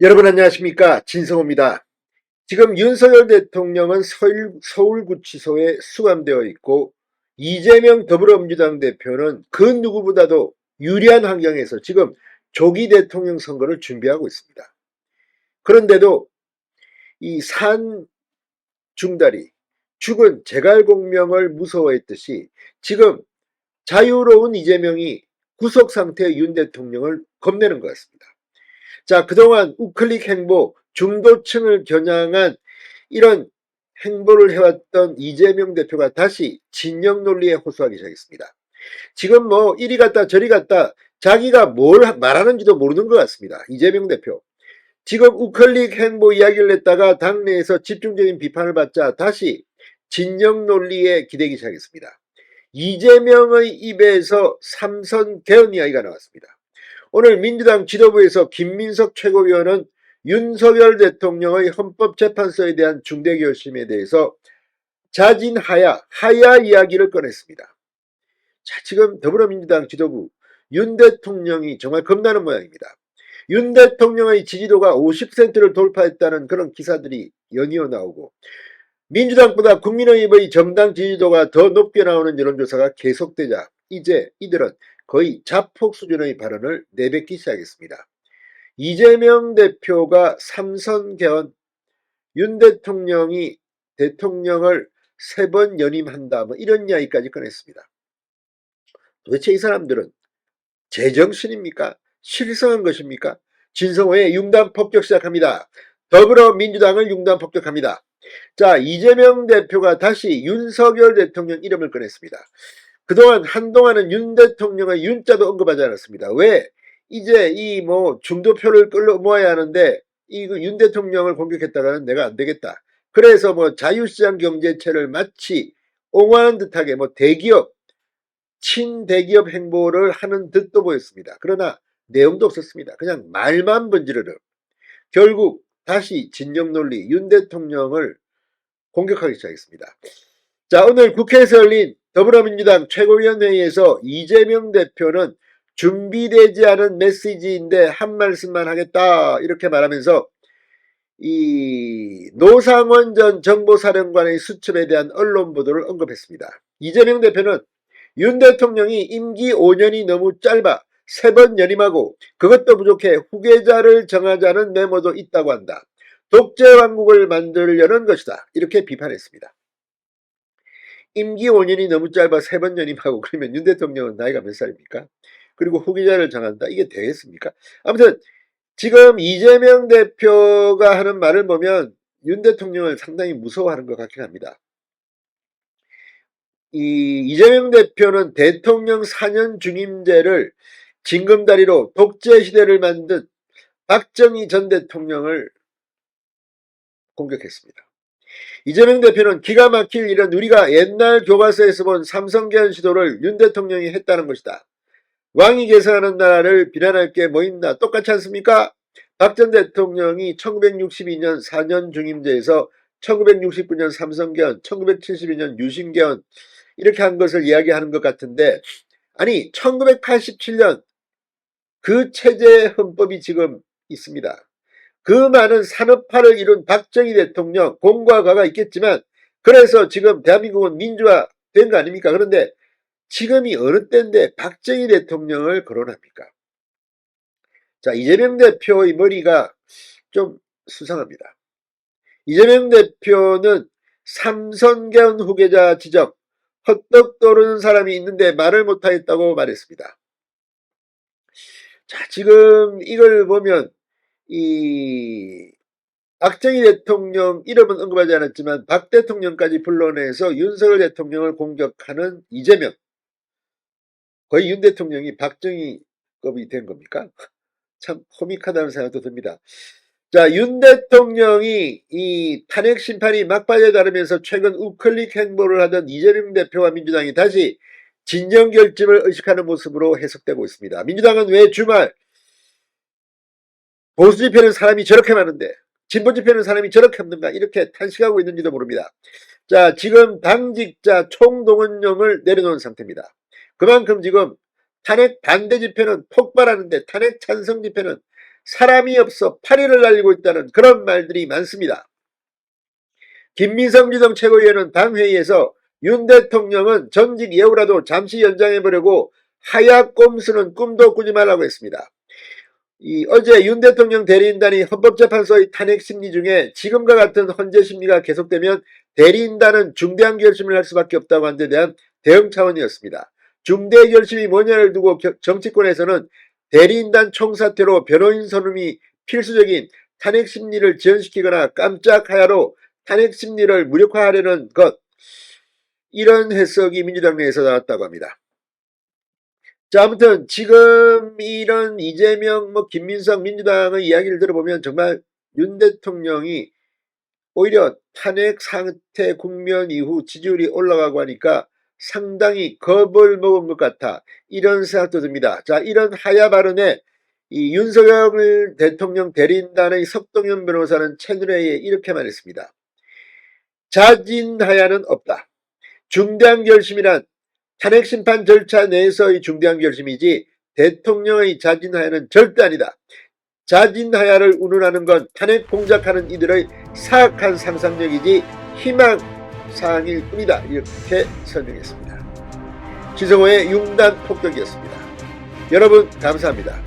여러분 안녕하십니까, 진성호입니다. 지금 윤석열 대통령은 서울구치소에 수감되어 있고, 이재명 더불어민주당 대표는 그 누구보다도 유리한 환경에서 지금 조기 대통령 선거를 준비하고 있습니다. 그런데도 이 산 중다리, 죽은 제갈공명을 무서워했듯이 지금 자유로운 이재명이 구속 상태의 윤 대통령을 겁내는 것 같습니다. 자, 그동안 우클릭 행보, 중도층을 겨냥한 이런 행보를 해왔던 이재명 대표가 다시 진영 논리에 호소하기 시작했습니다. 지금 뭐 이리 갔다 저리 갔다 자기가 뭘 말하는지도 모르는 것 같습니다. 이재명 대표. 지금 우클릭 행보 이야기를 냈다가 당내에서 집중적인 비판을 받자 다시 진영 논리에 기대기 시작했습니다. 이재명의 입에서 삼선 개헌 이야기가 나왔습니다. 오늘 민주당 지도부에서 김민석 최고위원은 윤석열 대통령의 헌법재판소에 대한 중대결심에 대해서 자진하야, 하야 이야기를 꺼냈습니다. 자, 지금 더불어민주당 지도부 윤 대통령이 정말 겁나는 모양입니다. 윤 대통령의 지지도가 50%를 돌파했다는 그런 기사들이 연이어 나오고, 민주당보다 국민의힘의 정당 지지도가 더 높게 나오는 여론조사가 계속되자 이제 이들은 거의 자폭 수준의 발언을 내뱉기 시작했습니다. 이재명 대표가 삼선 개헌, 윤 대통령이 대통령을 3번 연임한다, 뭐 이런 이야기까지 꺼냈습니다. 도대체 이 사람들은 제정신입니까? 실성한 것입니까? 진성호의 융단 폭격 시작합니다. 더불어민주당을 융단 폭격합니다. 자, 이재명 대표가 다시 윤석열 대통령 이름을 꺼냈습니다. 그동안 한동안은 윤 대통령의 윤자도 언급하지 않았습니다. 왜? 이제 이 뭐 중도표를 끌어 모아야 하는데 이 윤 대통령을 공격했다가는 내가 안 되겠다. 그래서 뭐 자유시장 경제체를 마치 옹호하는 듯하게 뭐 대기업, 친대기업 행보를 하는 듯도 보였습니다. 그러나 내용도 없었습니다. 그냥 말만 번지르르. 결국 다시 진영 논리 윤 대통령을 공격하기 시작했습니다. 자, 오늘 국회에서 열린 더불어민주당 최고위원회의에서 이재명 대표는 준비되지 않은 메시지인데 한 말씀만 하겠다 이렇게 말하면서 이 노상원 전 정보사령관의 수첩에 대한 언론 보도를 언급했습니다. 이재명 대표는 윤 대통령이 임기 5년이 너무 짧아 3번 연임하고 그것도 부족해 후계자를 정하자는 메모도 있다고 한다. 독재왕국을 만들려는 것이다. 이렇게 비판했습니다. 임기 5년이 너무 짧아 3번 연임하고 그러면 윤 대통령은 나이가 몇 살입니까? 그리고 후계자를 정한다. 이게 되겠습니까? 아무튼 지금 이재명 대표가 하는 말을 보면 윤 대통령을 상당히 무서워하는 것 같긴 합니다. 이재명 대표는 대통령 4년 중임제를 징검다리로 독재 시대를 만든 박정희 전 대통령을 공격했습니다. 이재명 대표는 기가 막힐 일은 우리가 옛날 교과서에서 본 삼성개헌 시도를 윤 대통령이 했다는 것이다. 왕이 계승하는 나라를 비난할 게 뭐 있나, 똑같지 않습니까? 박 전 대통령이 1962년 4년 중임제에서 1969년 삼성개헌, 1972년 유신개헌 이렇게 한 것을 이야기하는 것 같은데, 아니 1987년 그 체제 헌법이 지금 있습니다. 그 많은 산업화를 이룬 박정희 대통령 공과 과가 있겠지만 그래서 지금 대한민국은 민주화된 거 아닙니까? 그런데 지금이 어느 때인데 박정희 대통령을 거론합니까? 자, 이재명 대표의 머리가 좀 수상합니다. 이재명 대표는 삼선개헌 후계자 지적, 헛떡 떠오르는 사람이 있는데 말을 못하겠다고 말했습니다. 자, 지금 이걸 보면 이 박정희 대통령 이름은 언급하지 않았지만 박 대통령까지 불러내서 윤석열 대통령을 공격하는 이재명. 거의 윤 대통령이 박정희급이 된 겁니까? 참 코믹하다는 생각도 듭니다. 자, 윤 대통령이 이 탄핵 심판이 막바지에 다르면서 최근 우클릭 행보를 하던 이재명 대표와 민주당이 다시 진정 결집을 의식하는 모습으로 해석되고 있습니다. 민주당은 왜 주말 보수 집회는 사람이 저렇게 많은데 진보 집회는 사람이 저렇게 없는가 이렇게 탄식하고 있는지도 모릅니다. 자, 지금 당직자 총동원령을 내려놓은 상태입니다. 그만큼 지금 탄핵 반대 집회는 폭발하는데 탄핵 찬성 집회는 사람이 없어 파리를 날리고 있다는 그런 말들이 많습니다. 김민성 비상 최고위원은 당회의에서 윤 대통령은 전직 예우라도 잠시 연장해보려고 하얗 꼼수는 꿈도 꾸지 말라고 했습니다. 어제 윤 대통령 대리인단이 헌법재판소의 탄핵 심리 중에 지금과 같은 헌재 심리가 계속되면 대리인단은 중대한 결심을 할 수밖에 없다고 한 데 대한 대응 차원이었습니다. 중대 결심이 뭐냐를 두고 정치권에서는 대리인단 총사퇴로 변호인 선임이 필수적인 탄핵 심리를 지연시키거나 깜짝 하야로 탄핵 심리를 무력화하려는 것, 이런 해석이 민주당 내에서 나왔다고 합니다. 자, 아무튼 지금 이런 이재명, 김민석 민주당의 이야기를 들어보면 정말 윤 대통령이 오히려 탄핵 상태 국면 이후 지지율이 올라가고 하니까 상당히 겁을 먹은 것 같아, 이런 생각도 듭니다. 자, 이런 하야 발언에 이 윤석열 대통령 대리인단의 석동현 변호사는 채널A에 이렇게 말했습니다. 자진하야는 없다. 중대한 결심이란 탄핵 심판 절차 내에서의 중대한 결심이지 대통령의 자진하야는 절대 아니다. 자진하야를 운운하는 건 탄핵 공작하는 이들의 사악한 상상력이지 희망사항일 뿐이다. 이렇게 설명했습니다. 지성호의 융단 폭격이었습니다. 여러분 감사합니다.